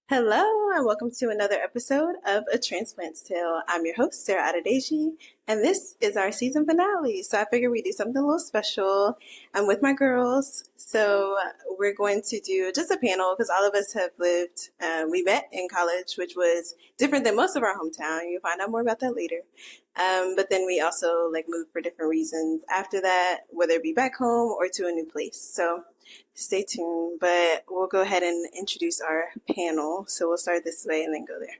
Hello, and welcome to another episode of A Transplant's Tale. I'm your host, Sarah Adedeji, and this is our season finale. So I figured we'd do something a little special. I'm with my girls, so we're going to do just a panel because all of us have lived, we met in college, which was different than most of our hometown. You'll find out more about that later. But then we also moved for different reasons after that, whether it be back home or to a new place. So stay tuned, but we'll go ahead and introduce our panel. So we'll start this way and then go there.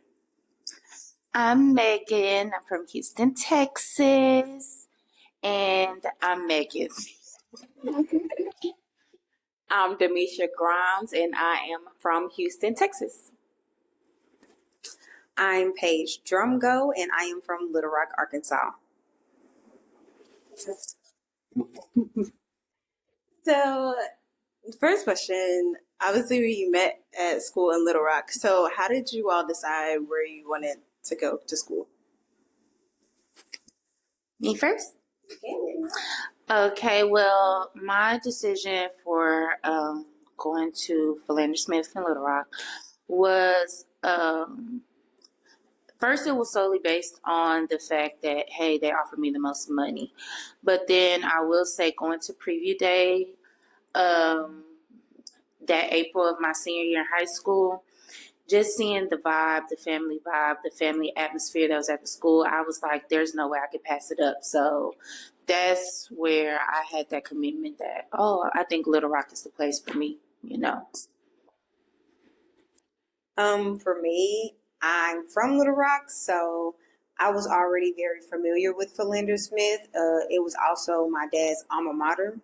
I'm Megan. I'm from Houston, Texas. And I'm Megan. I'm Demisha Grimes, and I am from Houston, Texas. I'm Paige Drumgo, and I am from Little Rock, Arkansas. So, first question, obviously we met at school in Little Rock. So how did you all decide where you wanted to go to school? Me first? Okay, well, my decision for going to Philander Smith in Little Rock was, first it was solely based on the fact that, hey, they offered me the most money. But then I will say going to preview day, that April of my senior year in high school, just seeing the vibe, the family atmosphere that was at the school, I was like, there's no way I could pass it up. So that's where I had that commitment that, I think Little Rock is the place for me, you know. For me, I'm from Little Rock, so I was already very familiar with Philander Smith. It was also my dad's alma mater.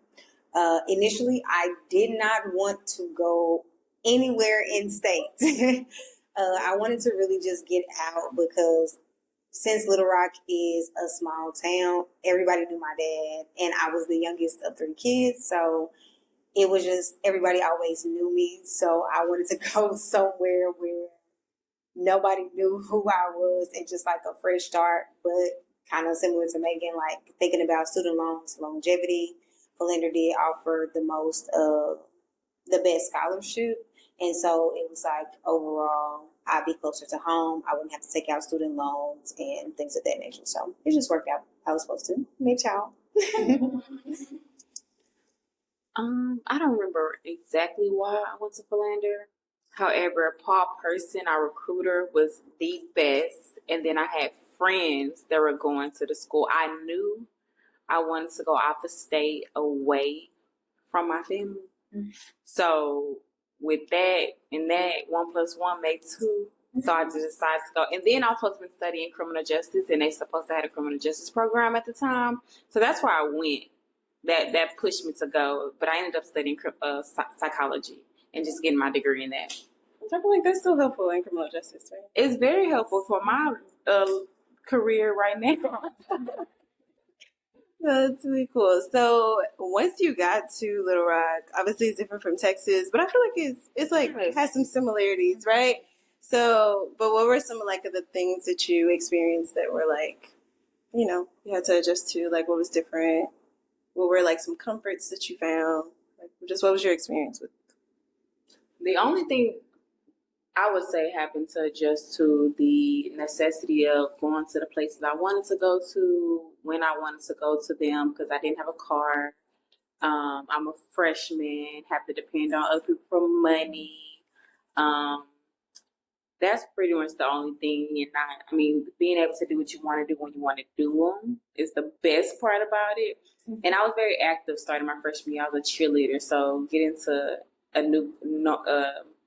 Initially, I did not want to go anywhere in state. I wanted to really just get out because since Little Rock is a small town, everybody knew my dad, and I was the youngest of 3 kids, so it was just everybody always knew me. So I wanted to go somewhere where nobody knew who I was and just like a fresh start, but kind of similar to Megan, like thinking about student loans, longevity. Philander did offer the best scholarship. And so it was like, overall, I'd be closer to home. I wouldn't have to take out student loans and things of that nature. So it just worked out how I was supposed to. Maybe y'all. I don't remember exactly why I went to Philander. However, Paul Person, our recruiter, was the best. And then I had friends that were going to the school. I knew I wanted to go out the state away from my family. Mm-hmm. So with that, and that 1 + 1 made 2. So I just decided to go. And then I was supposed to be studying criminal justice, and they supposed to have a criminal justice program at the time. So that's where I went. That pushed me to go. But I ended up studying psychology and just getting my degree in that. I feel like that's still helpful in criminal justice, right? It's very helpful for my career right now. That's really cool. So once you got to Little Rock, obviously it's different from Texas, but I feel like it has some similarities, right? So, but what were some of the things that you experienced that were you had to adjust to? Like, what was different? What were some comforts that you found? Just what was your experience with? The only thing I would say happened to adjust to the necessity of going to the places I wanted to go to when I wanted to go to them because I didn't have a car. I'm a freshman, have to depend on other people for money. That's pretty much the only thing. And being able to do what you want to do when you want to do them is the best part about it. Mm-hmm. And I was very active starting my freshman year. I was a cheerleader, so getting to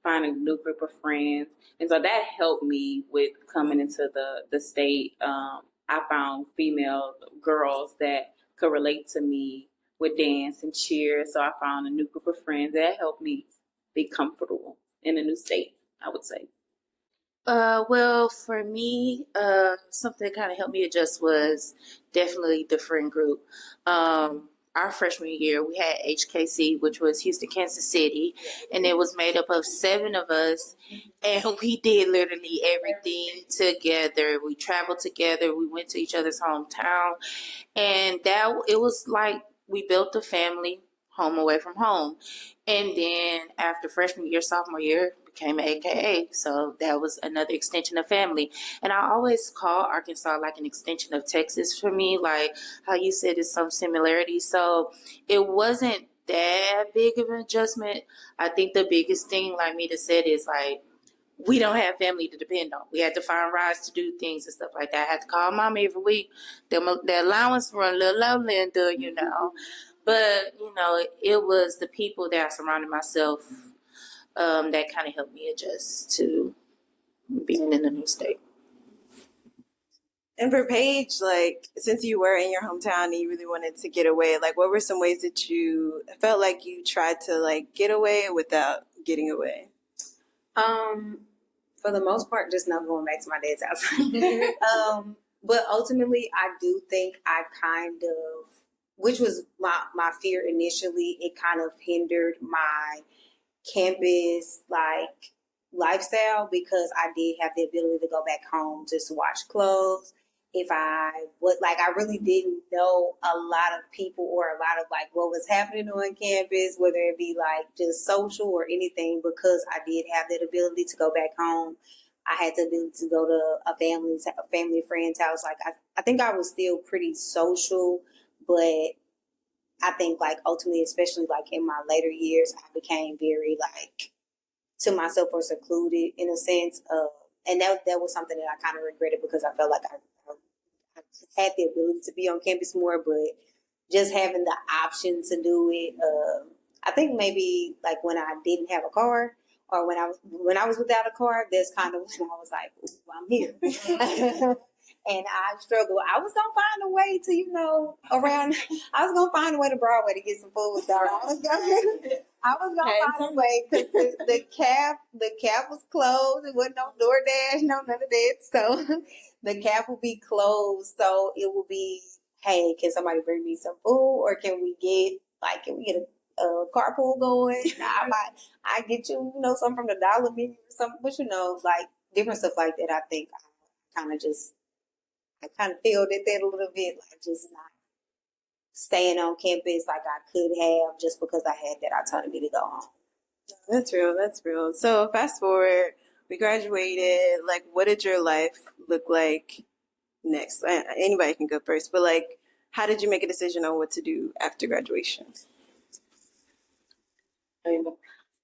find a new group of friends. And so that helped me with coming into the state. I found female girls that could relate to me with dance and cheer. So I found a new group of friends that helped me be comfortable in a new state, I would say. Well, for me, something that kind of helped me adjust was definitely the friend group. Our freshman year, we had HKC, which was Houston, Kansas City, and it was made up of 7 of us, and we did literally everything together. We traveled together. We went to each other's hometown, and it was like we built a family, home away from home. And then after freshman year, sophomore year, became an AKA. So that was another extension of family. And I always call Arkansas like an extension of Texas for me, like how you said it's some similarities. So it wasn't that big of an adjustment. I think the biggest thing, like Mita said, is like, we don't have family to depend on. We had to find rides to do things and stuff like that. I had to call mom every week. The allowance for a little low, Linda, you know. But, you know, it was the people that I surrounded myself that kind of helped me adjust to being in a new state. And for Paige, like, since you were in your hometown and you really wanted to get away, like, what were some ways that you felt like you tried to, like, get away without getting away? For the most part, just not going back to my dad's house. But ultimately, I do think I kind of, which was my fear initially, it kind of hindered my campus like lifestyle because I did have the ability to go back home just to wash clothes. If I would like, I really didn't know a lot of people or a lot of like what was happening on campus, whether it be like just social or anything, because I did have that ability to go back home. I had the ability to go to a family friend's house. Like I think I was still pretty social, but I think like ultimately, especially like in my later years, I became very like to myself or secluded in a sense. And that was something that I kind of regretted because I felt like I had the ability to be on campus more, but just having the option to do it. I think maybe like when I didn't have a car or when I was without a car, that's kind of when I was like, ooh, I'm here. And I struggled. I was gonna find a way to, I was gonna find a way to Broadway to get some food. So I was gonna find a way because the cab was closed. It wasn't no DoorDash, no none of that. So the cab will be closed. So it will be, hey, can somebody bring me some food, or can we get a carpool going? I get you, something from the dollar menu or something. But like different stuff like that. I think I kind of failed at that a little bit, like just not staying on campus like I could have just because I had that autonomy to go home. That's real. That's real. So fast forward, we graduated. Like, what did your life look like next? Anybody can go first, but like, how did you make a decision on what to do after graduation?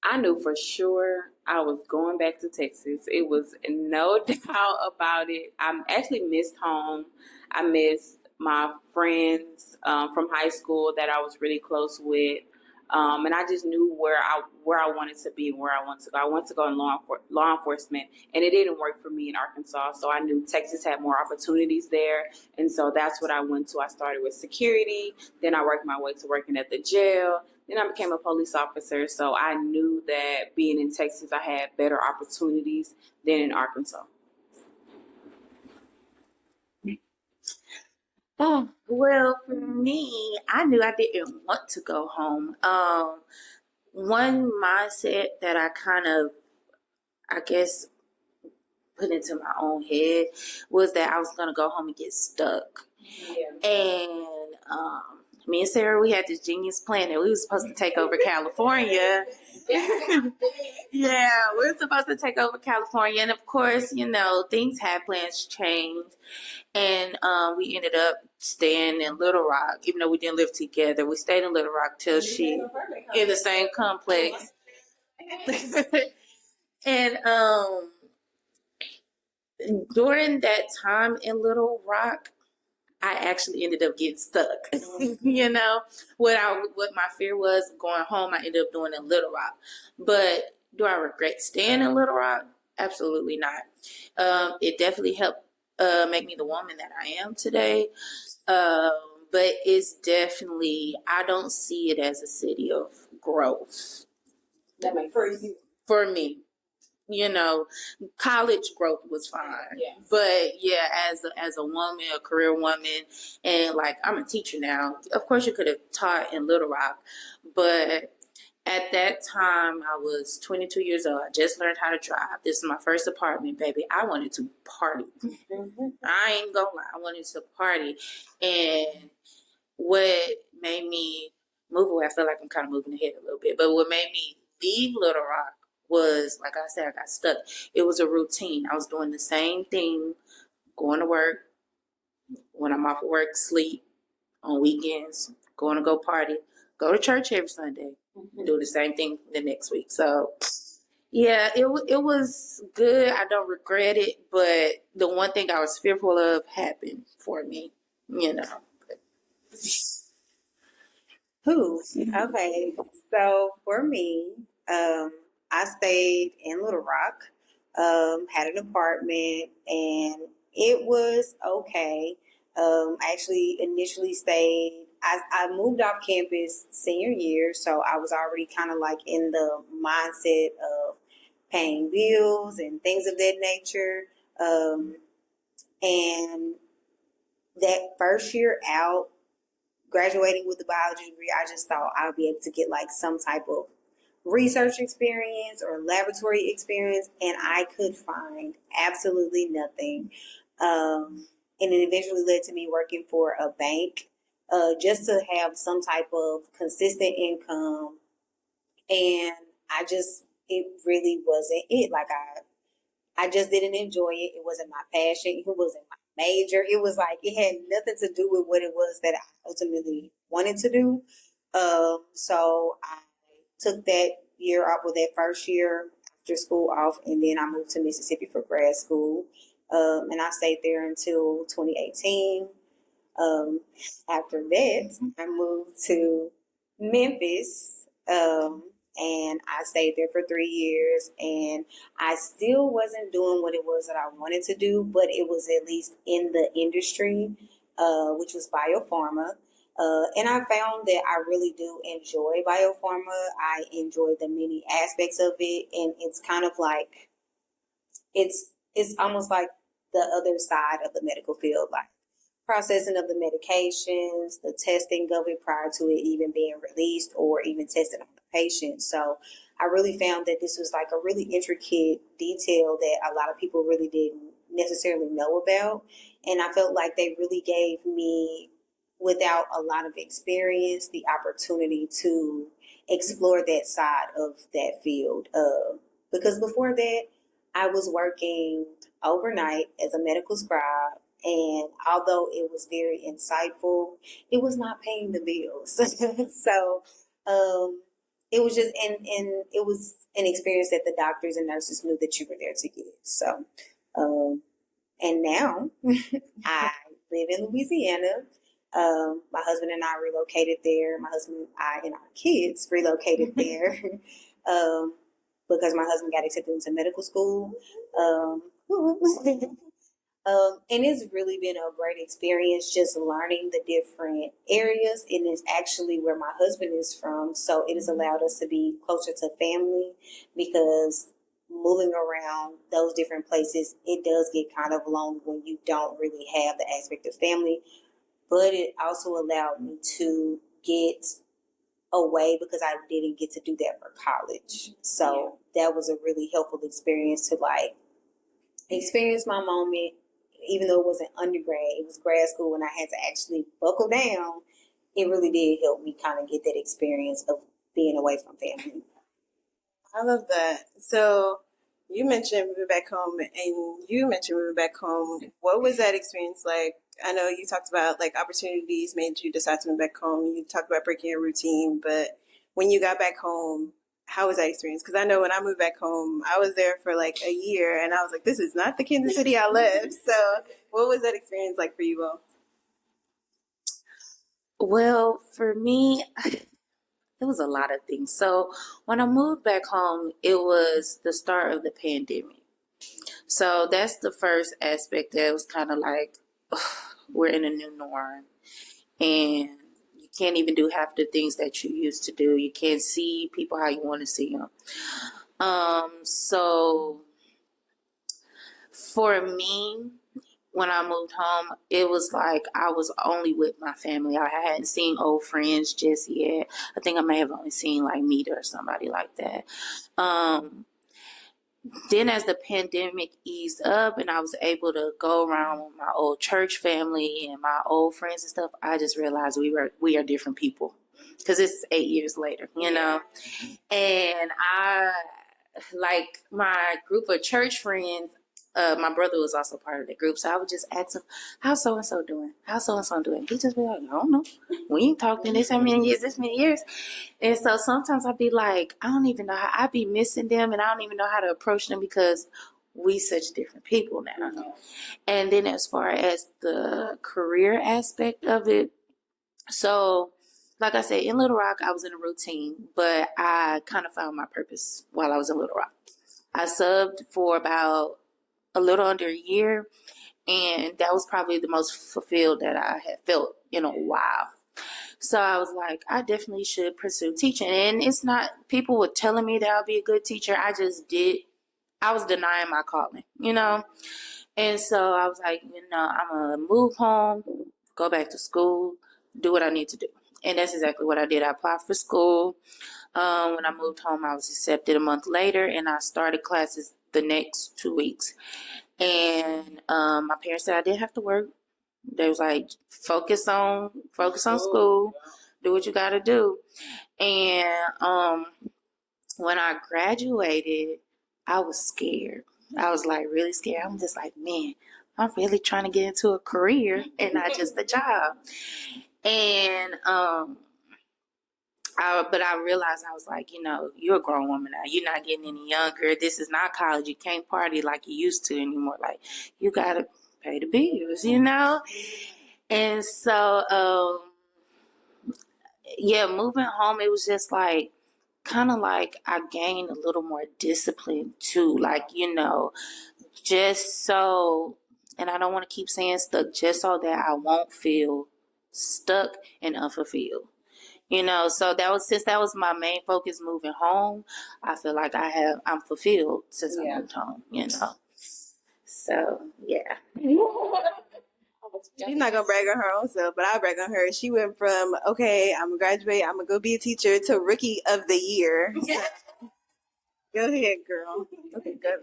I knew for sure I was going back to Texas. It was no doubt about it. I actually missed home. I missed my friends from high school that I was really close with. And I just knew where I wanted to be and where I wanted to go. I wanted to go in law enforcement, and it didn't work for me in Arkansas. So I knew Texas had more opportunities there, and so that's what I went to. I started with security, then I worked my way to working at the jail. Then I became a police officer. So I knew that being in Texas, I had better opportunities than in Arkansas. Oh, well, for me, I knew I didn't want to go home. One mindset that I kind of, I guess, put into my own head was that I was going to go home and get stuck. Yeah. And me and Sarah, we had this genius plan that we were supposed to take over California. Yeah, we were supposed to take over California. And of course, things had plans changed. And we ended up staying in Little Rock, even though we didn't live together. We stayed in Little Rock till she in the same complex. And during that time in Little Rock, I actually ended up getting stuck. What my fear was going home, I ended up doing in Little Rock. But do I regret staying in Little Rock? Absolutely not. It definitely helped make me the woman that I am today. But it's definitely, I don't see it as a city of growth. That makes sense. For me. College growth was fine. Yes. But yeah, as a woman, a career woman, and like I'm a teacher now. Of course, you could have taught in Little Rock, but at that time I was 22 years old. I just learned how to drive. This is my first apartment, baby. I wanted to party. I ain't gonna lie. I wanted to party, and what made me move away. I feel like I'm kind of moving ahead a little bit. But what made me leave Little Rock was, like I said, I got stuck. It was a routine. I was doing the same thing, going to work, when I'm off of work, sleep, on weekends, going to go party, go to church every Sunday, and do the same thing the next week. So, yeah, it was good. I don't regret it, but the one thing I was fearful of happened for me, you know. Who? Okay. So for me, I stayed in Little Rock, had an apartment, and it was okay. I actually initially stayed, I moved off campus senior year, so I was already kind of like in the mindset of paying bills and things of that nature. And that first year out, graduating with a biology degree, I just thought I would be able to get like some type of research experience or laboratory experience, and I could find absolutely nothing. And it eventually led to me working for a bank, just to have some type of consistent income. And it really wasn't it. Like I just didn't enjoy it. It wasn't my passion. It wasn't my major. It was like it had nothing to do with what it was that I ultimately wanted to do. So I took that year off, with that first year after school off, and then I moved to Mississippi for grad school. And I stayed there until 2018. After that, I moved to Memphis. And I stayed there for 3 years, and I still wasn't doing what it was that I wanted to do, but it was at least in the industry, which was biopharma. And I found that I really do enjoy biopharma. I enjoy the many aspects of it, and it's kind of like it's almost like the other side of the medical field, like processing of the medications, the testing of it prior to it even being released or even tested on the patient. So I really found that this was like a really intricate detail that a lot of people really didn't necessarily know about. And I felt like they really gave me, without a lot of experience, the opportunity to explore that side of that field. Because before that, I was working overnight as a medical scribe, and although it was very insightful, it was not paying the bills. So it was just, and it was an experience that the doctors and nurses knew that you were there to get. So, and now I live in Louisiana. My husband and I relocated there. My husband, I, and our kids relocated there. Because my husband got accepted into medical school. And it's really been a great experience just learning the different areas. And it's actually where my husband is from. So it has allowed us to be closer to family, because moving around those different places, it does get kind of lonely when you don't really have the aspect of family. But it also allowed me to get away, because I didn't get to do that for college. So that was a really helpful experience to like experience my moment, even though it wasn't undergrad, it was grad school, and I had to actually buckle down. It really did help me kind of get that experience of being away from family. I love that. So you mentioned moving back home, and you mentioned moving back home. What was that experience like? I know you talked about like opportunities made you decide to move back home. You talked about breaking your routine, but when you got back home, how was that experience? Because I know when I moved back home, I was there for like a year, and I was like, this is not the Kansas City I left. So what was that experience like for you all? Well, for me, it was a lot of things. So when I moved back home, it was the start of the pandemic. So that's the first aspect that was kind of like, ugh, we're in a new norm, and you can't even do half the things that you used to do. You can't see people how you want to see them. So for me, when I moved home, it was like I was only with my family. I hadn't seen old friends just yet. I think I may have only seen like Mita or somebody like that. Then as the pandemic eased up and I was able to go around with my old church family and my old friends and stuff, I just realized we are different people. because it's 8 years later, you know. And I, like, my group of church friends, my brother was also part of the group, so I would just ask him, "How's so and so doing? How's so and so doing?" He just be like, "I don't know. We ain't talked in this many years." And so sometimes I'd be like, I don't even know how, I'd be missing them, and I don't even know how to approach them because we such different people now. And then as far as the career aspect of it, so like I said, in Little Rock, I was in a routine, but I kind of found my purpose while I was in Little Rock. I subbed for about a little under a year, and that was probably the most fulfilled that I had felt in a while. So I was like, I definitely should pursue teaching. And it's not, people were telling me that I'll be a good teacher. I was denying my calling, you know? And so I was like, I'm going to move home, go back to school, do what I need to do. And that's exactly what I did. I applied for school. When I moved home, I was accepted a month later, and I started classes the next 2 weeks. And my parents said I didn't have to work. They was like, focus on school, do what you got to do. And when I graduated, I was scared. I was like really scared. I'm just like, man, I'm really trying to get into a career and not just a job. And but I realized, I was like, you're a grown woman now. You're not getting any younger. This is not college. You can't party like you used to anymore. Like, you gotta pay the bills, And so, moving home, it was just like, kind of like I gained a little more discipline too. Like, just so, and I don't want to keep saying stuck, just so that I won't feel stuck and unfulfilled. So since that was my main focus moving home, I feel like I'm fulfilled since I moved home, So, yeah. She's not gonna brag on her own self, but I'll brag on her. She went from, okay, I'm gonna graduate, I'm gonna go be a teacher, to rookie of the year. So, go ahead, girl. Okay, good.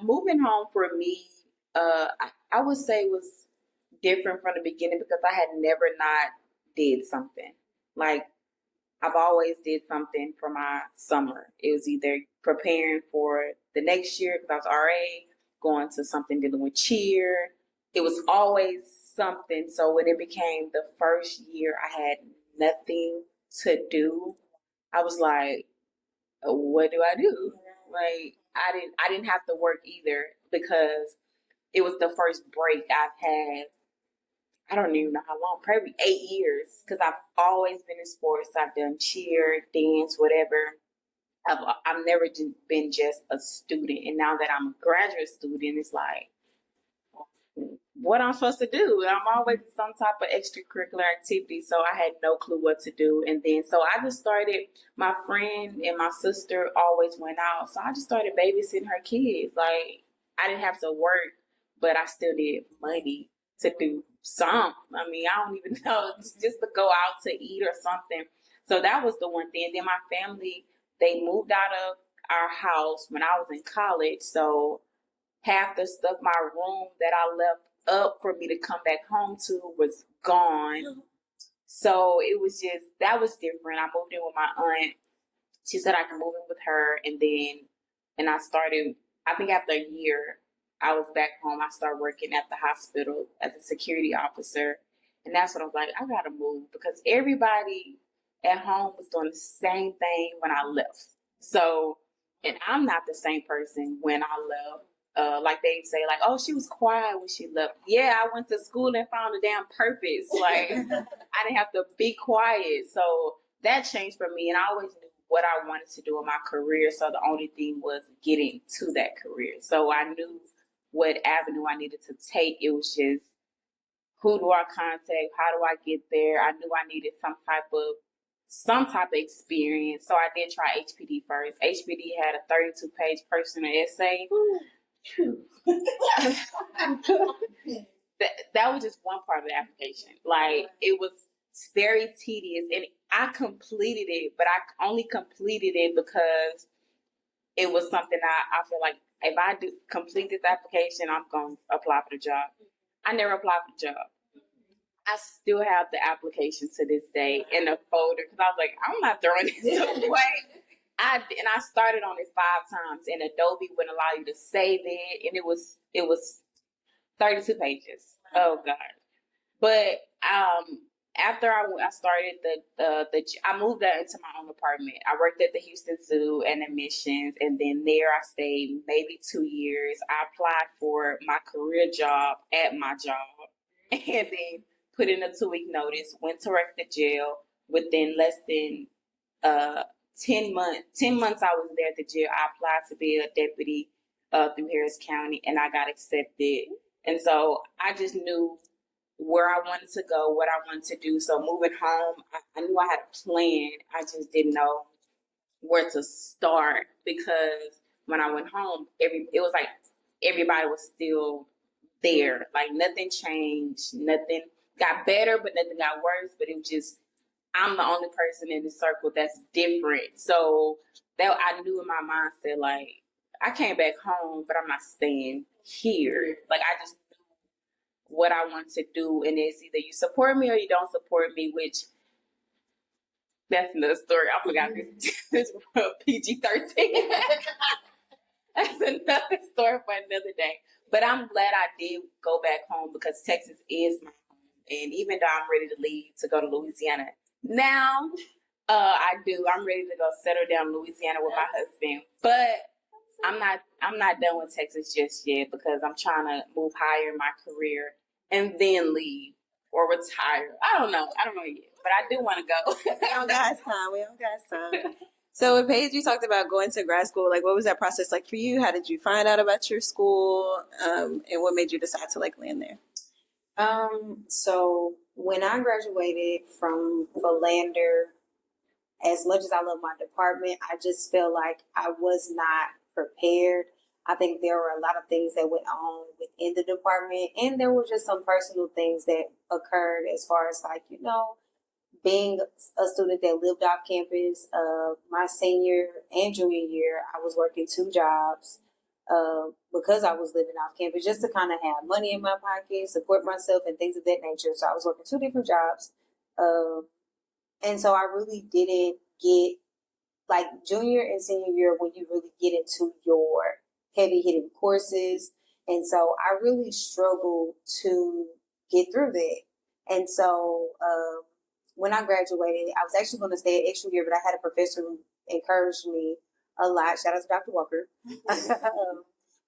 Moving home for me, I would say was different from the beginning because I had never not did something. Like, I've always did something for my summer. It was either preparing for the next year because I was RA, going to something dealing with cheer. It was always something. So when it became the first year I had nothing to do, I was like, what do I do? Like, I didn't have to work either because it was the first break I've had. I don't even know how long, probably 8 years, because I've always been in sports. I've done cheer, dance, whatever. I've never been just a student. And now that I'm a graduate student, it's like, what I'm supposed to do? I'm always in some type of extracurricular activity, so I had no clue what to do. And then, so I just started, my friend and my sister always went out, so I just started babysitting her kids. Like, I didn't have to work, but I still needed money to do something. I mean, I don't even know, just to go out to eat or something. So that was the one thing. And then my family, they moved out of our house when I was in college, so half the stuff, my room that I left up for me to come back home to was gone. So it was just, that was different. I moved in with my aunt. She said I could move in with her. And I started, I think after a year, I was back home. I started working at the hospital as a security officer. And that's when I was like, I gotta move because everybody at home was doing the same thing when I left. So, and I'm not the same person when I left. Like they say, like, oh, she was quiet when she left. Yeah, I went to school and found a damn purpose. Like, I didn't have to be quiet. So that changed for me. And I always knew what I wanted to do in my career. So the only thing was getting to that career. So I knew what avenue I needed to take. It was just, who do I contact? How do I get there? I knew I needed some type of experience. So I did try HPD first. HPD had a 32-page personal essay. that was just one part of the application. Like, it was very tedious, and I completed it, but I only completed it because it was something I feel like if I do complete this application, I'm going to apply for the job. I never applied for the job. I still have the application to this day in a folder because I was like, I'm not throwing this away. I started on it 5 times, and Adobe wouldn't allow you to save it, and it was 32 pages. Oh God! But after I started I moved out into my own apartment. I worked at the Houston Zoo and admissions, and then there I stayed maybe 2 years. I applied for my career job at my job, and then put in a 2-week notice. Went to work at the jail. Within less than 10 months I was there at the jail. I applied to be a deputy through Harris County, and I got accepted. And so I just knew where I wanted to go, what I wanted to do. So moving home, I knew I had a plan. I just didn't know where to start, because when I went home, it was like everybody was still there. Like nothing changed, nothing got better, but nothing got worse. But it was just, I'm the only person in the circle that's different. So that I knew in my mindset, like, I came back home, but I'm not staying here. Like, I just knew what I want to do, and it's either you support me or you don't support me, which that's another story. I forgot this PG-13. That's another story for another day. But I'm glad I did go back home, because Texas is my home. And even though I'm ready to leave to go to Louisiana now, I'm ready to go settle down in Louisiana with my husband. But I'm not done with Texas just yet, because I'm trying to move higher in my career and then leave or retire. I don't know yet, but I do want to go. We don't got time. So with Paige, you talked about going to grad school. Like, what was that process like for you? How did you find out about your school? And what made you decide to land there? So when I graduated from Philander, as much as I love my department, I just felt like I was not prepared. I think there were a lot of things that went on within the department, and there were just some personal things that occurred as far as being a student that lived off campus. My senior and junior year, I was working 2 jobs because I was living off campus, just to kind of have money in my pocket, support myself, and things of that nature. So I was working 2 different jobs. And so I really didn't get, junior and senior year, when you really get into your heavy hitting courses. And so I really struggled to get through that. And so when I graduated, I was actually going to stay an extra year, but I had a professor who encouraged me a lot. Shout out to Dr. Walker.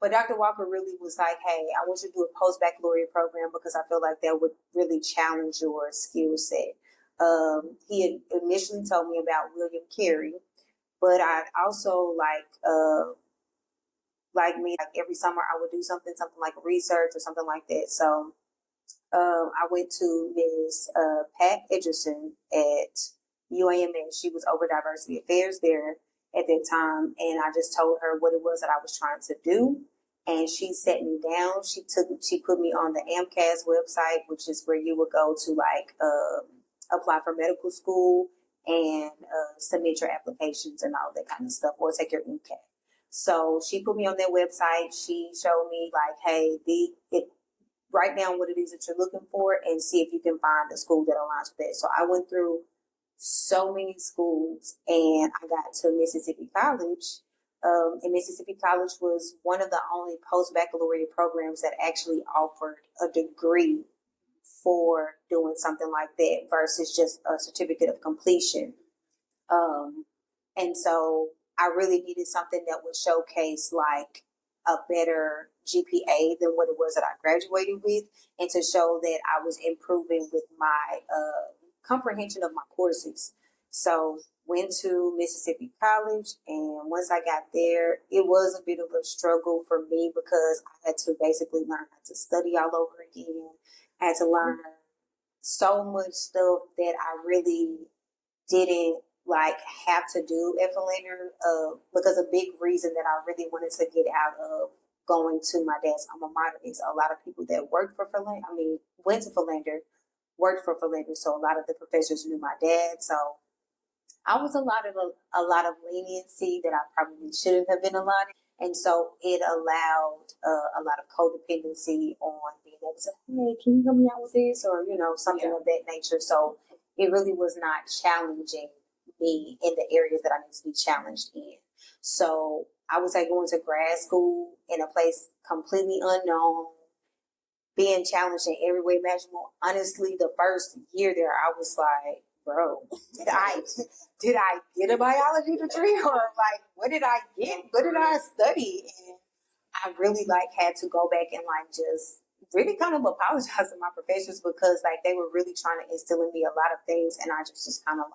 But Dr. Walker really was like, hey, I want you to do a post-baccalaureate program, because I feel like that would really challenge your skill set. He had initially told me about William Carey, but I also every summer I would do something like research or something like that. So I went to Ms. Pat Edgerson at UAMS. She was over diversity affairs there at that time, and I just told her what it was that I was trying to do, and she sat me down. She put me on the AMCAS website, which is where you would go to apply for medical school and submit your applications and all that kind of stuff, or take your MCAT. So she put me on that website. She showed me hey, write down what it is that you're looking for and see if you can find a school that aligns with that. So I went through so many schools, and I got to Mississippi College. And Mississippi College was one of the only post-baccalaureate programs that actually offered a degree for doing something like that versus just a certificate of completion. And so I really needed something that would showcase a better GPA than what it was that I graduated with, and to show that I was improving with my comprehension of my courses. So went to Mississippi College, and once I got there, it was a bit of a struggle for me, because I had to basically learn how to study all over again. I had to learn so much stuff that I really didn't have to do at Philander, because a big reason that I really wanted to get out of going to my dad's alma mater is a lot of people that went to Philander, worked for Philander, so a lot of the professors knew my dad. So I was a lot of leniency that I probably shouldn't have been allotted. And so it allowed a lot of codependency on being able to say, hey, can you help me out with this? Or, something of that nature. So it really was not challenging me in the areas that I need to be challenged in. So I was like going to grad school in a place completely unknown, being challenged in every way imaginable. Honestly, the first year there, I was like, bro, did I get a biology degree, or like what did I get? What did I study? And I really had to go back and just really kind of apologize to my professors, because they were really trying to instill in me a lot of things, and I just kind of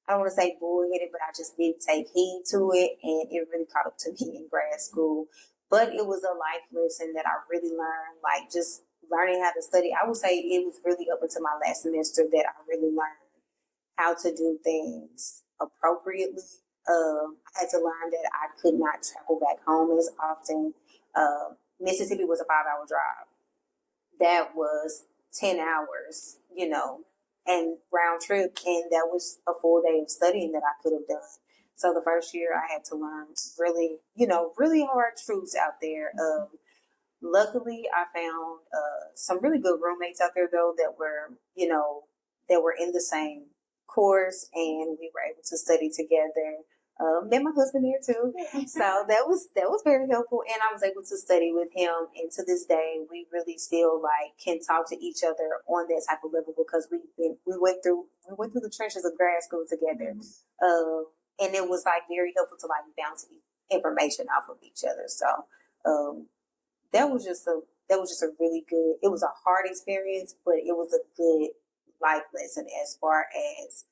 I don't want to say bullheaded, but I just didn't take heed to it, and it really caught up to me in grad school. But it was a life lesson that I really learned, just learning how to study. I would say it was really up until my last semester that I really learned how to do things appropriately. I had to learn that I could not travel back home as often. Mississippi was a 5-hour drive. That was 10 hours, and round trip. And that was a full day of studying that I could have done. So the first year I had to learn really, really hard truths out there. Luckily, I found some really good roommates out there, though, that were, that were in the same course, and we were able to study together. Met my husband there too, so that was very helpful, and I was able to study with him. And to this day, we really still can talk to each other on that type of level, because we went through the trenches of grad school together, and it was very helpful to bounce information off of each other. So that was just a really good. It was a hard experience, but it was a good life lesson as far as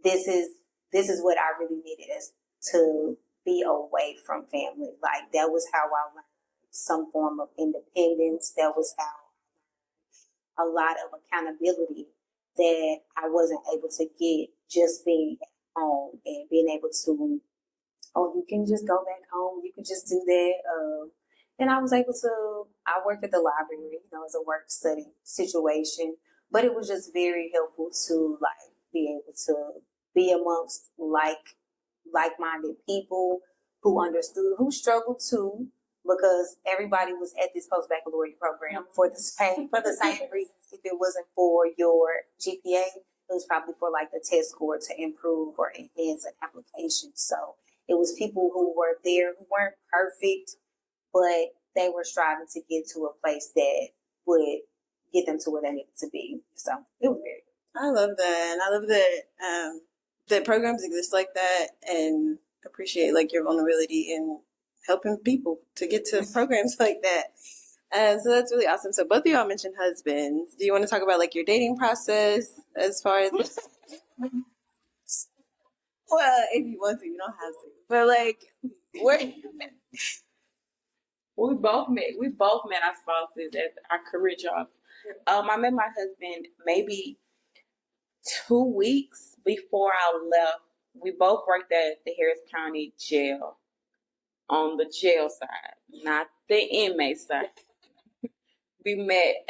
this is what I really needed, is to be away from family. That was how I learned some form of independence. That was how a lot of accountability that I wasn't able to get just being at home and being able to, you can just go back home. You can just do that. And I was able to, I worked at the library, as a work study situation, but it was just very helpful to be able to be amongst like-minded people who understood, who struggled too, because everybody was at this post-baccalaureate program for the same reasons. If it wasn't for your GPA, it was probably for the test score to improve or enhance an application. So it was people who were there who weren't perfect, but they were striving to get to a place that would get them to where they needed to be. So it was very good. I love that. And I love that programs exist like that, and appreciate your vulnerability in helping people to get to programs like that. So that's really awesome. So both of y'all mentioned husbands. Do you want to talk about your dating process as far as well, if you want to, you don't have to. But where We both met our spouses at our career jobs. I met my husband maybe 2 weeks before I left. We both worked at the Harris County Jail, on the jail side, not the inmate side. We met.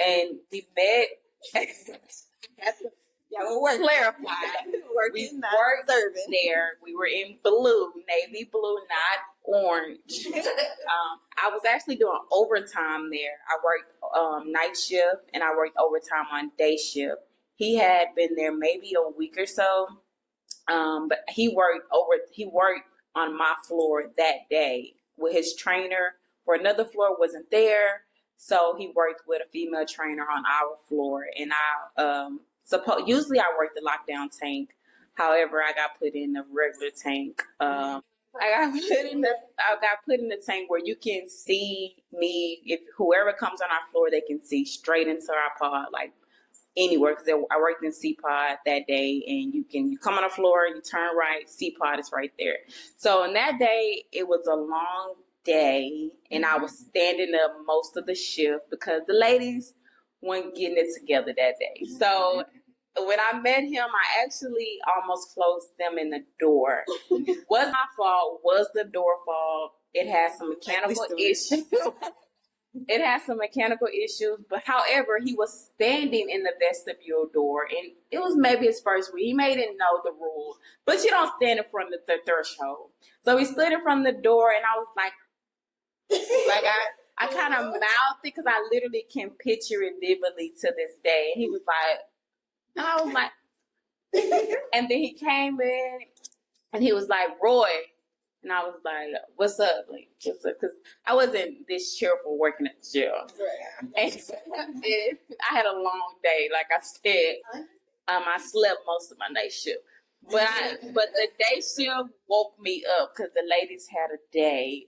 we'll work. Clarify. We Working, not worked serving. there. We were in blue, navy blue, not orange. I was actually doing overtime there. I worked night shift, and I worked overtime on day shift. He had been there maybe a week or so, but he worked on my floor that day with his trainer. For another floor wasn't there, so he worked with a female trainer on our floor, and I usually I worked the lockdown tank. However, I got put in the regular tank. I got put in the tank where you can see me. If whoever comes on our floor, they can see straight into our pod, anywhere. Because I worked in C pod that day, and you come on the floor, you turn right, C pod is right there. So on that day, it was a long day, and I was standing up most of the shift because the ladies weren't getting it together that day. So when I met him, I actually almost closed them in the door. Was my fault? Was the door fault? It had some mechanical issues. But however, he was standing in the vestibule door, and it was maybe his first week. He may didn't know the rule, but you don't stand in front of the threshold. So he stood in front of the door, and I was like, Like I kind of mouthed it because I literally can picture it vividly to this day. And he was like, and I was like, and then he came in and he was like, Roy. And I was like, what's up? Like, what's up? Because I wasn't this cheerful working at the jail. And I had a long day. Like I said, I slept most of my night shift. But the day shift woke me up because the ladies had a day.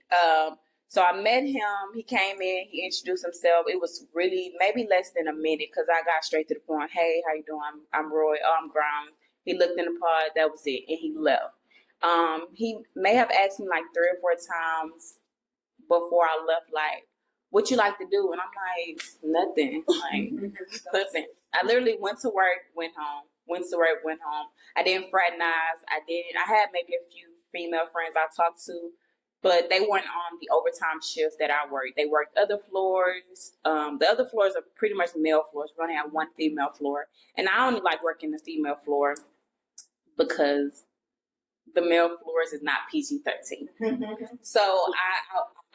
So I met him. He came in. He introduced himself. It was really maybe less than a minute because I got straight to the point. Hey, how you doing? I'm Roy. Oh, I'm Brown. He looked in the pod. That was it, and he left. He may have asked me like 3 or 4 times before I left, like, what you like to do? And I'm like, nothing. Like, nothing. I literally went to work, went home. Went to work, went home. I didn't fraternize. I had maybe a few female friends I talked to, but they weren't on the overtime shifts that I worked. They worked other floors. The other floors are pretty much male floors. We only have one female floor. And I only like working the female floor because the male floors is not PG-13. So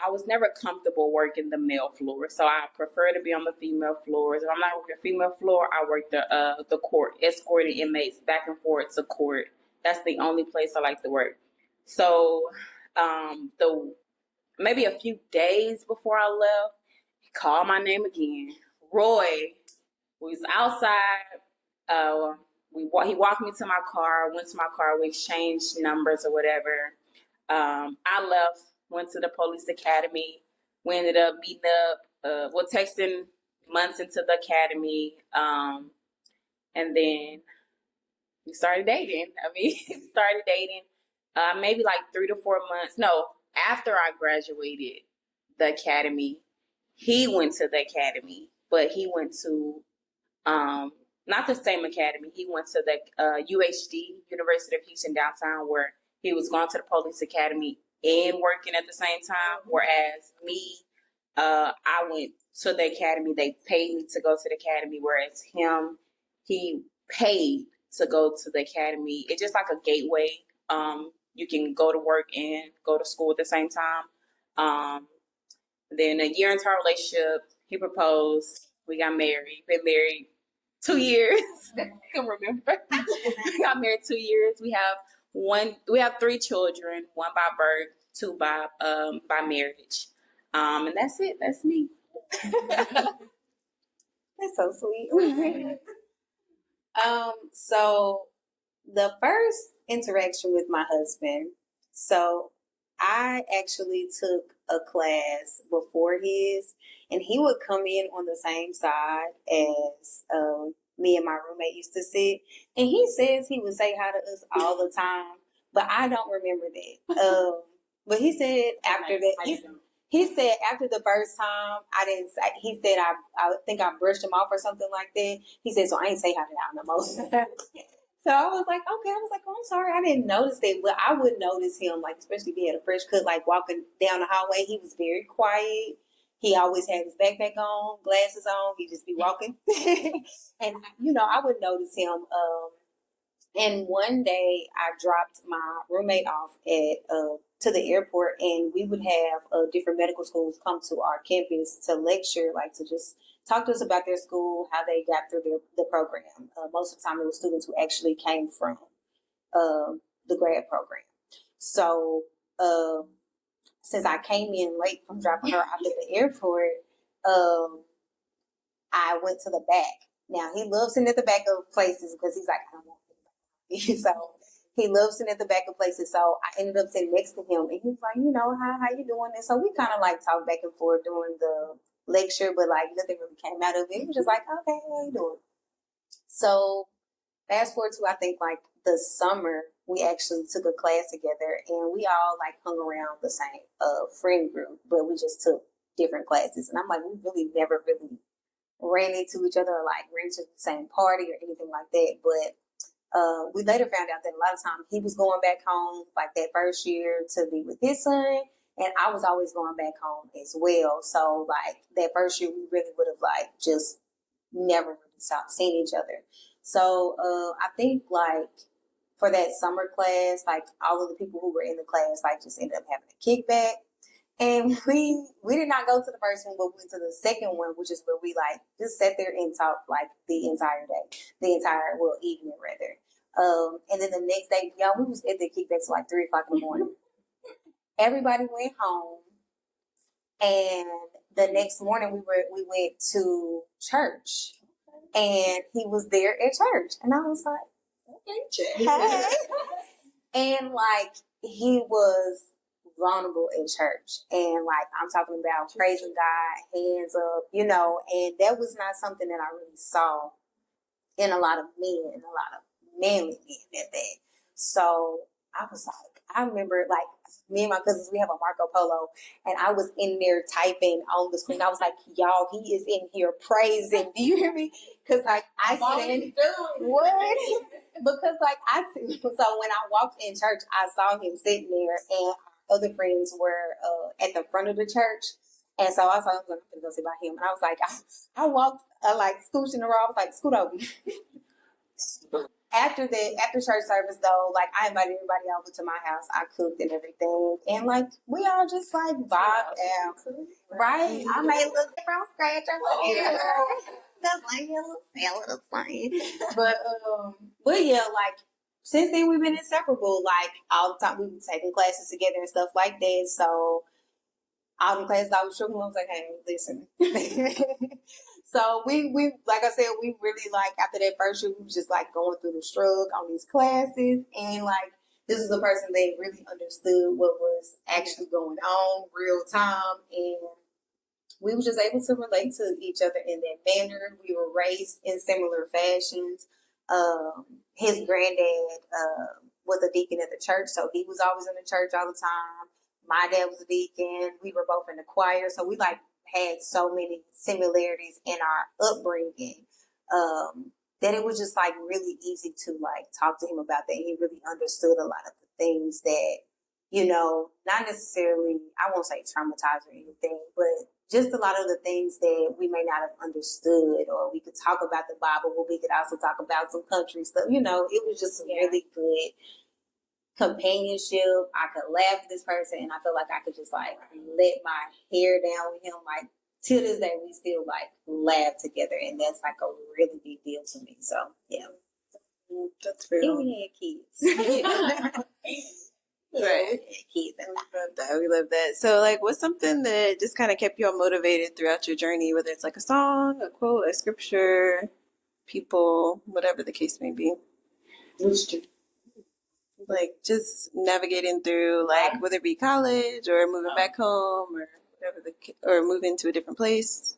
I was never comfortable working the male floor. So I prefer to be on the female floors. If I'm not working the female floor, I work the court, escorting inmates back and forth to court. That's the only place I like to work. So maybe a few days before I left, he called my name again. Roy. We was outside. He walked me to my car, went to my car, we exchanged numbers or whatever. I left, went to the police academy. We ended up meeting up, texting months into the academy. And then we started dating. Started dating maybe like 3 to 4 months. No, after I graduated the academy, he went to the academy, but he went to not the same academy. He went to the UHD, University of Houston downtown, where he was going to the police academy and working at the same time. Whereas me, I went to the academy. They paid me to go to the academy, whereas him, he paid to go to the academy. It's just like a gateway. You can go to work and go to school at the same time. Then a year into our relationship, he proposed. We got married. Been married 2 years. I can remember. We got married 2 years. We have 3 children, 1 by birth, 2 by marriage. And that's it. That's me. That's so sweet. So the first interaction with my husband, so I actually took a class before his, and he would come in on the same side as me and my roommate used to sit. And he says he would say hi to us all the time, but I don't remember that. But he said after that, he said after the first time, I didn't say, he said I think I brushed him off or something like that. He said, so I ain't say hi to y'all no more. So I was like, okay. I was like, oh, I'm sorry. I didn't notice that. But I would notice him, like, especially if he had a fresh cut, like walking down the hallway. He was very quiet. He always had his backpack on, glasses on. He'd just be walking. And, I would notice him. And one day I dropped my roommate off to the airport, and we would have different medical schools come to our campus to lecture, like to just talk to us about their school, how they got through the program. Most of the time it was students who actually came from the grad program. So since I came in late from dropping her off at the airport, I went to the back. Now, he loves sitting at the back of places because he's like, I don't want anybody. So he loves sitting at the back of places. So I ended up sitting next to him, and he was like, how you doing? And so we kind of like talked back and forth during the lecture, but like nothing really came out of it. He was just like, okay, how you doing? So fast forward to, I think, like the summer, we actually took a class together, and we all like hung around the same friend group, but we just took different classes. And I'm like, we really never really ran into each other or like ran to the same party or anything like that. But we later found out that a lot of times he was going back home like that first year to be with his son, and I was always going back home as well. So like that first year, we really would have like just never really stopped seeing each other. So I think like for that summer class, like all of the people who were in the class like just ended up having a kickback. And we did not go to the first one, but we went to the second one, which is where we like just sat there and talked like the entire day, evening rather. And then the next day, y'all, we was at the kickback till like 3:00 in the morning. Everybody went home, and the next morning we went to church, and he was there at church, and I was like, hey, and like he was vulnerable in church, and like I'm talking about praising God, hands up, and that was not something that I really saw in a lot of manly men at that. So I was like, I remember like me and my cousins, we have a Marco Polo, and I was in there typing on the screen. I was like, y'all, he is in here praising. Do you hear me? Because like I said, what? Because like so when I walked in church, I saw him sitting there, and our other friends were at the front of the church. And so I was like, I'm going to go sit by him. And I was like, I walked like scooching around. I was like, scoot over. After church service though, like I invited everybody over to my house. I cooked and everything, and like we all just like vibed out, right? I made a little from scratch or whatever. That's like a little salad or something. But yeah, like since then we've been inseparable. Like all the time we've been taking classes together and stuff like that. So all the classes I was struggling, I was like, hey, listen. So we like I said, we really like after that first year, we was just like going through the struggle on these classes, and like this is a person that really understood what was actually going on real time, and we were just able to relate to each other in that manner. We were raised in similar fashions. His granddad was a deacon at the church, so he was always in the church all the time. My dad was a deacon. We were both in the choir, so we like had so many similarities in our upbringing that it was just like really easy to like talk to him about that. He really understood a lot of the things that, not necessarily, I won't say traumatized or anything, but just a lot of the things that we may not have understood, or we could talk about the Bible, but we could also talk about some country stuff. It was just some really good companionship. I could laugh with this person, and I feel like I could just like let my hair down with him. Like to this day, we still like laugh together, and that's like a really big deal to me. So yeah, that's real. And we had kids. Right. Kids. We love that. We love that. So, like, what's something that just kind of kept you all motivated throughout your journey, whether it's like a song, a quote, a scripture, people, whatever the case may be? Like, just navigating through, like, whether it be college or moving back home or whatever or moving to a different place.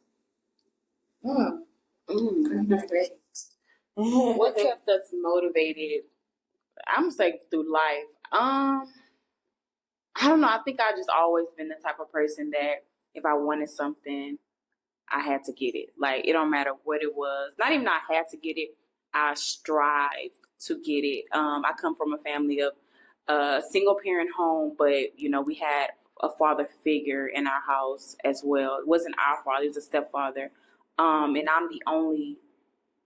What kept us motivated? I'm gonna say through life. I don't know. I think I've just always been the type of person that if I wanted something, I had to get it. Like, it don't matter what it was. Not even I had to get it. I strived to get it. I come from a family of a single parent home, but, we had a father figure in our house as well. It wasn't our father. It was a stepfather. And I'm the only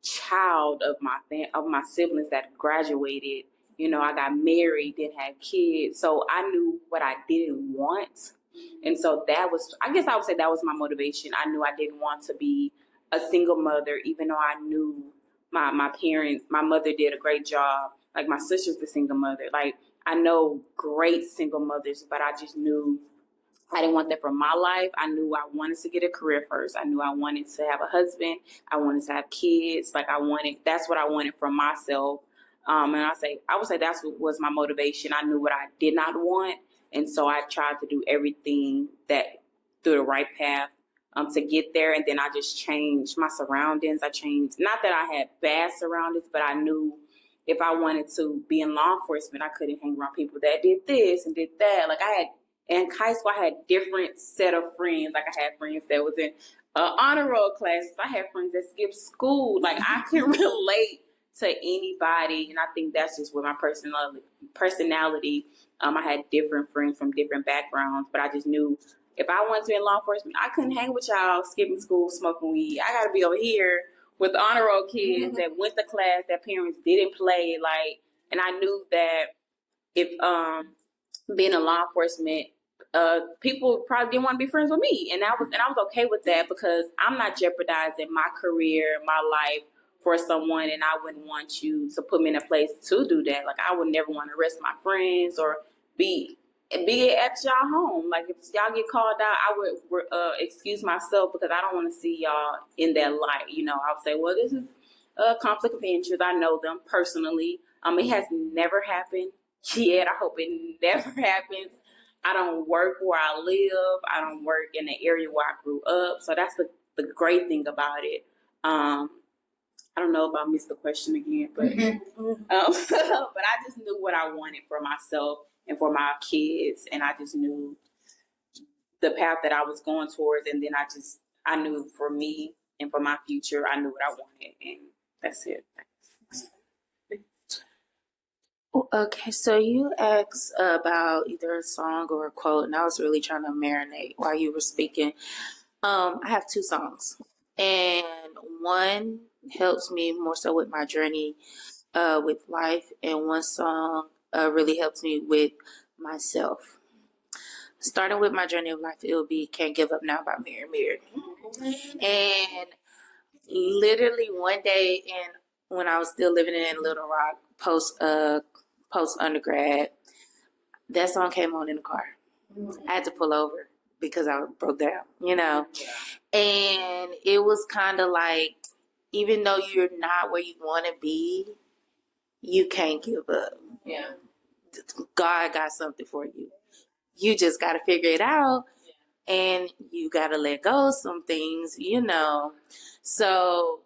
child of my siblings that graduated. I got married, didn't have kids, so I knew what I didn't want, and so I guess I would say that was my motivation. I knew I didn't want to be a single mother, even though I knew my mother did a great job. Like my sister's the single mother. Like I know great single mothers, but I just knew I didn't want that for my life. I knew I wanted to get a career first. I knew I wanted to have a husband. I wanted to have kids. Like that's what I wanted for myself. And I would say that's what was my motivation. I knew what I did not want. And so I tried to do everything that through the right path to get there. And then I just changed my surroundings. Not that I had bad surroundings, but I knew if I wanted to be in law enforcement, I couldn't hang around people that did this and did that. Like in high school, I had different set of friends. Like I had friends that was in honor roll classes. I had friends that skipped school. Like I can relate to anybody, and I think that's just where my personality. I had different friends from different backgrounds, but I just knew if I wanted to be in law enforcement, I couldn't hang with y'all skipping school, smoking weed. I got to be over here with honor roll kids that went to class, that parents didn't play. Like, and I knew that if being in law enforcement, people probably didn't want to be friends with me, and I was okay with that because I'm not jeopardizing my career, my life for someone, and I wouldn't want you to put me in a place to do that. Like I would never want to risk my friends or be at y'all home. Like if y'all get called out, I would excuse myself because I don't want to see y'all in that light. I would say, well, this is a conflict of interest. I know them personally. It has never happened yet. I hope it never happens. I don't work where I live. I don't work in the area where I grew up. So that's the great thing about it. I don't know if I missed the question again, but but I just knew what I wanted for myself and for my kids, and I just knew the path that I was going towards, and then I knew for me and for my future, I knew what I wanted, and that's it. Okay, so you asked about either a song or a quote, and I was really trying to marinate while you were speaking. I have 2 songs, and one helps me more so with my journey with life, and one song really helps me with myself. Starting with my journey of life, it will be "Can't Give Up Now" by Mary Mary. And literally one day, when I was still living in Little Rock, post undergrad, that song came on in the car. I had to pull over because I broke down, And it was kind of like, even though you're not where you want to be, you can't give up. Yeah. God got something for you. You just got to figure it out, and you got to let go of some things, So,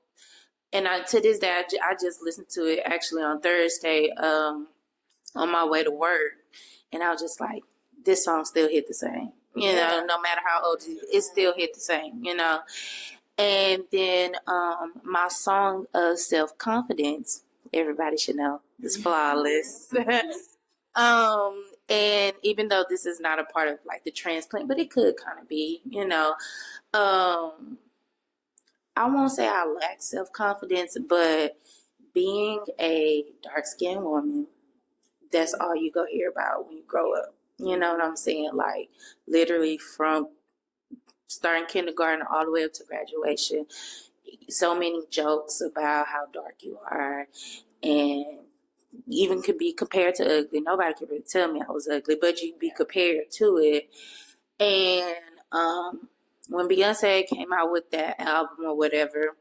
and to this day, I just listened to it actually on Thursday on my way to work, and I was just like, this song still hit the same. No matter how old it still hit the same, And then my song of self-confidence, everybody should know, is Flawless. And even though this is not a part of like the transplant, but it could kind of be, I won't say I lack self-confidence, but being a dark-skinned woman, that's all you go hear about when you grow up. You know what I'm saying? Like literally from starting kindergarten all the way up to graduation, so many jokes about how dark you are, and even could be compared to ugly. Nobody could really tell me I was ugly, but you'd be compared to it. And when Beyonce came out with that album or whatever,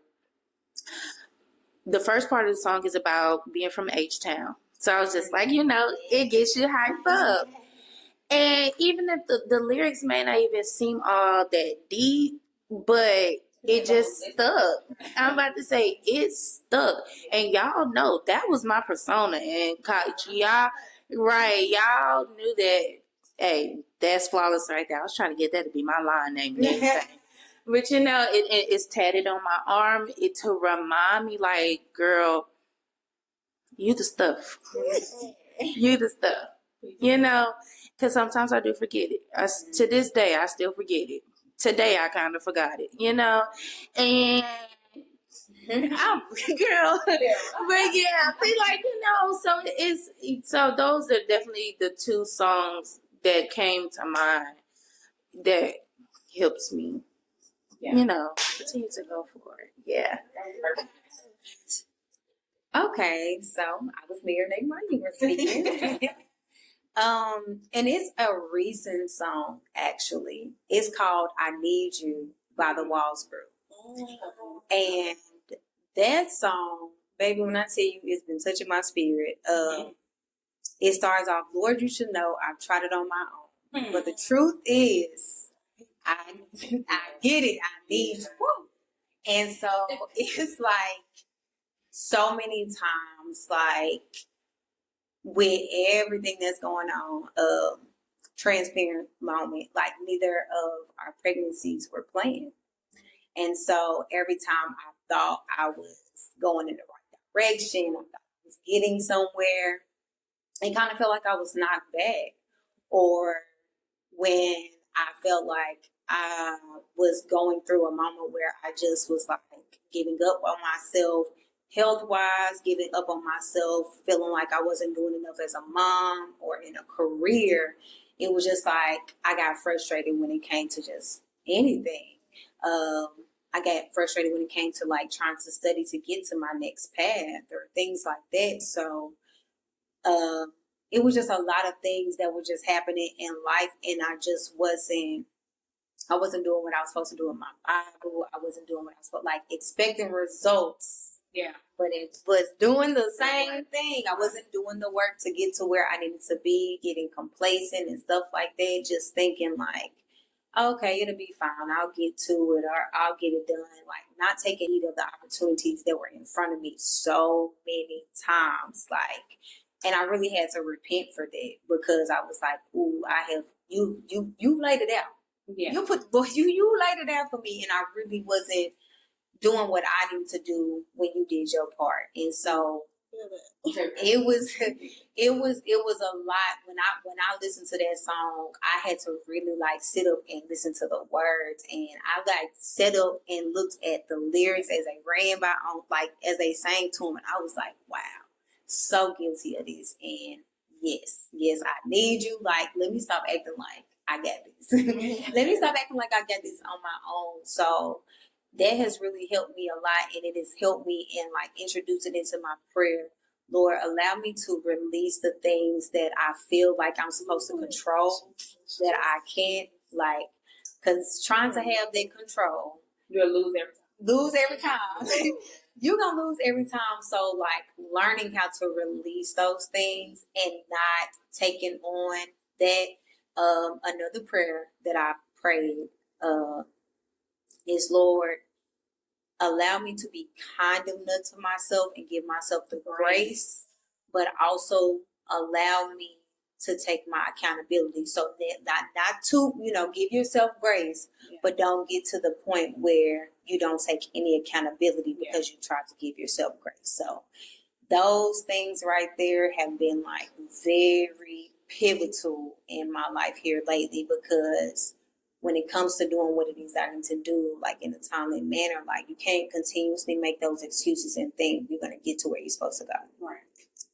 the first part of the song is about being from H-Town. So I was just like, it gets you hyped up. And even if the lyrics may not even seem all that deep, but it just stuck. I'm about to say it stuck. And y'all know that was my persona in college. Y'all knew that, hey, that's Flawless right there. I was trying to get that to be my line name and everything. But it's tatted on my arm to remind me, like, girl, you the stuff. You the stuff. Because sometimes I do forget it. To this day, I still forget it. Today, I kind of forgot it, and I'm girl. But yeah, I feel like, so those are definitely the 2 songs that came to mind that helps me, continue to go for it. Yeah. Okay, so I was marinating while you were speaking. And it's a recent song, actually. It's called I Need You by the Walls Group. And that song, baby, when I tell you it's been touching my spirit, it starts off, Lord, you should know I've tried it on my own. But the truth is, I get it. I need you. And so it's like so many times, like, with everything that's going on, transparent moment, like neither of our pregnancies were planned. And so every time I thought I was going in the right direction, I thought I was getting somewhere, it kind of felt like I was knocked back. Or when I felt like I was going through a moment where I just was like giving up on myself, health-wise, giving up on myself, feeling like I wasn't doing enough as a mom or in a career, it was just like I got frustrated when it came to just anything. I got frustrated when it came to like trying to study to get to my next path or things like that. So uh, it was just a lot of things that were just happening in life, and I wasn't doing what I was supposed to do in my Bible. I wasn't doing what I was supposed like expecting results. Yeah. But it was doing the same thing. I wasn't doing the work to get to where I needed to be, getting complacent and stuff like that, just thinking like, okay, it'll be fine. I'll get to it or I'll get it done. Like not taking heed of the opportunities that were in front of me so many times. Like, and I really had to repent for that because I was like, ooh, I have you laid it out. Yeah. You laid it out for me, and I really wasn't doing what I needed to do when you did your part. And so it was a lot when I listened to that song. I had to really like sit up and listen to the words, and I like sat up and looked at the lyrics as they ran by on like as they sang to him, and I was like, wow, so guilty of this. And yes, I need you. Like, let me stop acting like I got this. Let me stop acting like I got this on my own. So that has really helped me a lot, and it has helped me in like introducing into my prayer. Lord, allow me to release the things that I feel like I'm supposed to control that I can't, like, because trying to have that control, You'll lose every time. You're gonna lose every time. So like learning how to release those things and not taking on that. Another prayer that I prayed is, Lord, allow me to be kind enough to myself and give myself the grace, but also allow me to take my accountability. So that not to, give yourself grace, but don't get to the point where you don't take any accountability because you try to give yourself grace. So those things right there have been like very pivotal in my life here lately, because when it comes to doing what it is I need to do, like in a timely manner, like you can't continuously make those excuses and think you're going to get to where you're supposed to go. Right.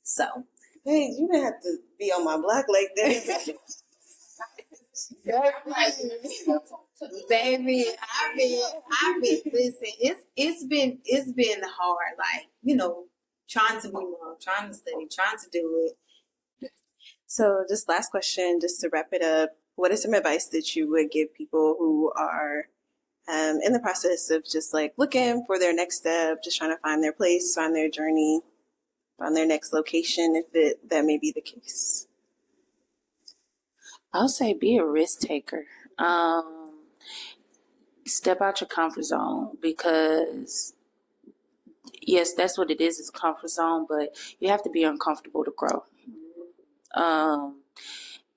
So, hey, you didn't have to be on my block like that. Baby, I've been listen, it's been hard, like, trying to be mom, trying to study, trying to do it. So, just last question, just to wrap it up. What is some advice that you would give people who are in the process of just like looking for their next step, just trying to find their place, find their journey, find their next location, if that may be the case? I'll say be a risk taker. Step out your comfort zone, because yes, that's what it is. It's a comfort zone, but you have to be uncomfortable to grow.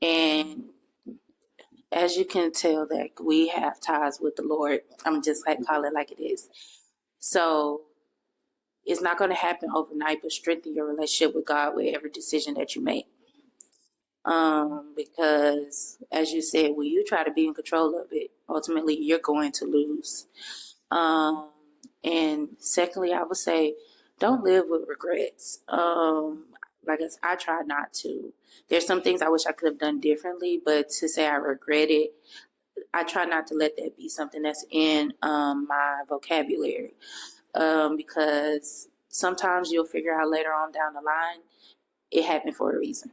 And as you can tell, that we have ties with the Lord. I'm just like call it like it is. So it's not going to happen overnight, but strengthen your relationship with God with every decision that you make. Because as you said, when you try to be in control of it, ultimately you're going to lose. And secondly, I would say, don't live with regrets. Like I try not to. There's some things I wish I could have done differently, but to say I regret it, I try not to let that be something that's in my vocabulary. Because sometimes you'll figure out later on down the line, it happened for a reason.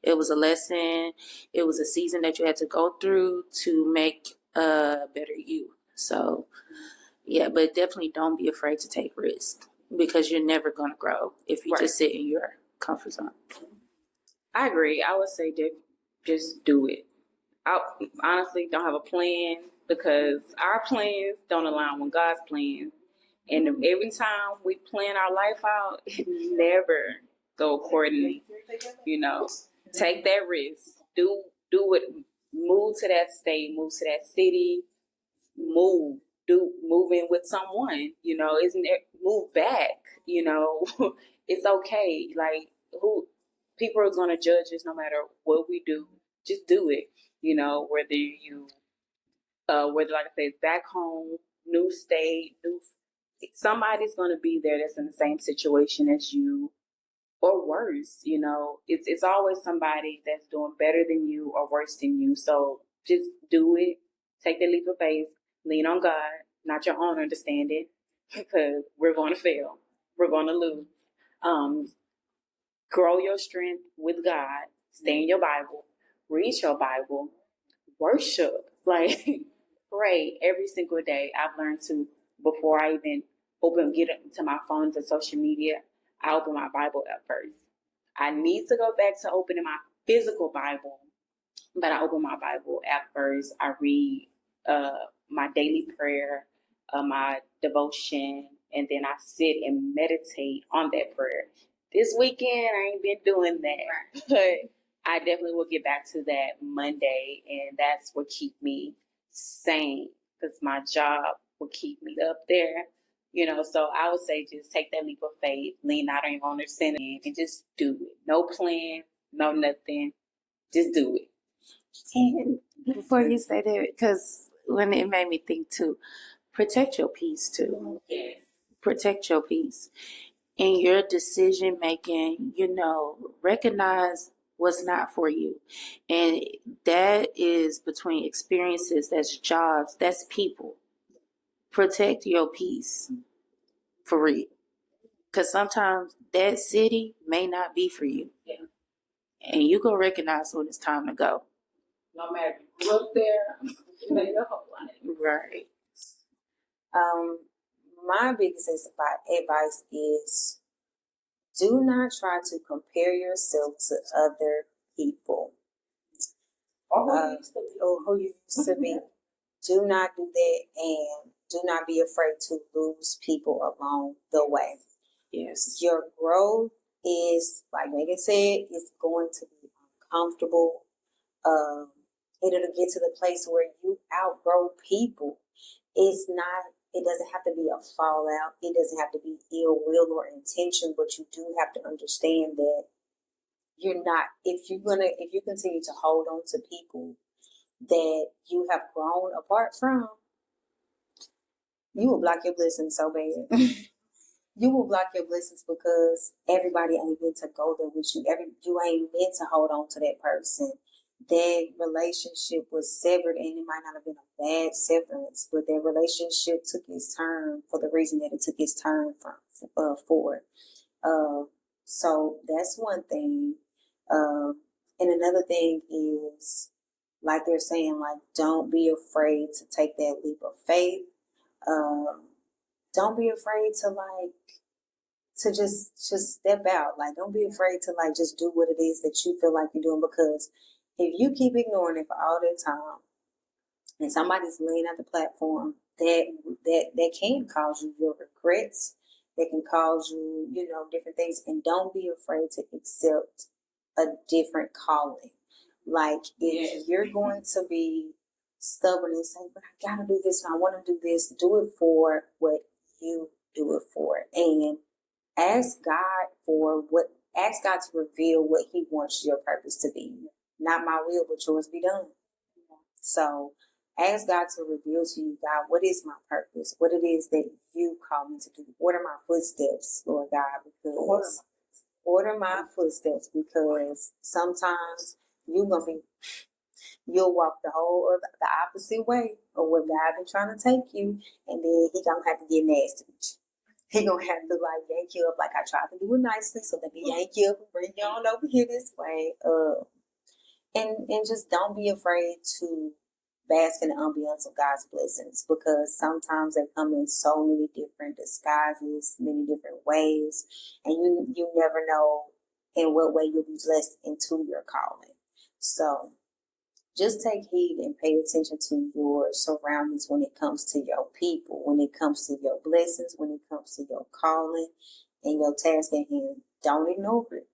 It was a lesson. It was a season that you had to go through to make a better you. So, yeah, but definitely don't be afraid to take risks, because you're never going to grow if you just sit in your comfort zone. I agree. I would say just do it. I honestly don't have a plan, because our plans don't align with God's plans. And every time we plan our life out, it never go accordingly. Take that risk. Do it. Move to that state. Move to that city. Move in with someone. Isn't it? Move back. It's okay. Like people are gonna judge us no matter what we do. Just do it. Whether like I said, back home, new state, somebody's gonna be there that's in the same situation as you, or worse. You know, it's always somebody that's doing better than you or worse than you. So just do it. Take the leap of faith. Lean on God, not your own understanding, because we're going to fail. We're going to lose. Um, Grow your strength with God. Stay in your Bible. Read your Bible. Worship. Like, pray every single day. I've learned to, before I even get to my phones and social media, I open my Bible up first. I need to go back to opening my physical Bible, but I open my Bible app first. I read my daily prayer, my devotion, and then I sit and meditate on that prayer. This weekend, I ain't been doing that, but I definitely will get back to that Monday, and that's what keep me sane, because my job will keep me up there. You know, so I would say just take that leap of faith, lean out on your own understanding, and just do it. No plan, no nothing. Just do it. And before you say that, because when it made me think too, protect your peace too. Yes. Protect your peace. In your decision making, recognize what's not for you. And that is between experiences, that's jobs, that's people. Protect your peace for real. Because sometimes that city may not be for you. Yeah. And you go recognize when it's time to go. No matter if you grew up there, you made a whole life. Right. My biggest advice is do not try to compare yourself to other people. Or who you used to be. Do not do that, and do not be afraid to lose people along the way. Yes. Your growth is, like Megan said, is going to be uncomfortable. It'll get to the place where you outgrow people. It doesn't have to be a fallout. It doesn't have to be ill will or intention, but you do have to understand that you're not, if you continue to hold on to people that you have grown apart from, you will block your blessings so bad. You will block your blessings because everybody ain't meant to go there with you. You ain't meant to hold on to that person. That relationship was severed, and it might not have been a bad severance, but that relationship took its turn for the reason that it took its turn for. So that's one thing. And another thing is, like they're saying, like, don't be afraid to take that leap of faith. Don't be afraid to just step out. Like, don't be afraid to just do what it is that you feel like you're doing, because if you keep ignoring it for all that time and somebody's laying at the platform, that can cause you your regrets. That can cause you, different things. And don't be afraid to accept a different calling. Like, if you're going to be stubborn and say, but I gotta do this and I want to do this, do it for what you do it for. And ask God to reveal what He wants your purpose to be. Not my will, but yours be done. So ask God to reveal to you, God, what is my purpose? What it is that you call me to do. Order my footsteps, Lord God, because order my footsteps, because sometimes you'll walk the opposite way of what God been trying to take you, and then He gonna have to get nasty with you. He gonna have to yank you up, like I tried to do it nicely, so let me yank you up and bring you on over here this way. And just don't be afraid to bask in the ambiance of God's blessings, because sometimes they come in so many different disguises, many different ways, and you never know in what way you'll be blessed into your calling. So just take heed and pay attention to your surroundings when it comes to your people, when it comes to your blessings, when it comes to your calling and your task at hand. Don't ignore it,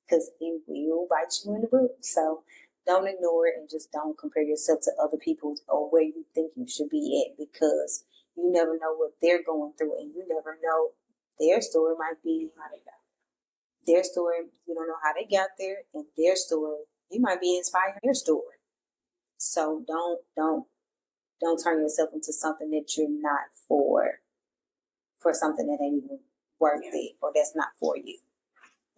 because it will bite you in the butt. So don't ignore it, and just don't compare yourself to other people or where you think you should be at, because you never know what they're going through, and you never know, their story might be how they got there. Their story, you don't know how they got there, and their story, you might be inspired their story. So don't turn yourself into something that you're not for something that ain't even worth it, or that's not for you.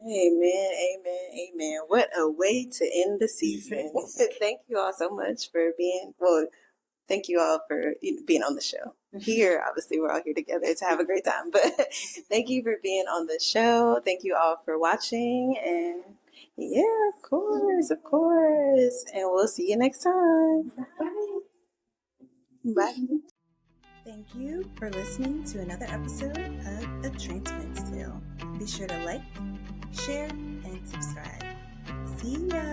Amen, amen, amen. What a way to end the season. Thank you all so much for thank you all for being on the show. Here, obviously, we're all here together to have a great time, but thank you for being on the show. Thank you all for watching. And yeah, of course, of course. And we'll see you next time. Bye. Bye. Thank you for listening to another episode of A Transplant's Tale. Be sure to like, share, and subscribe. See ya!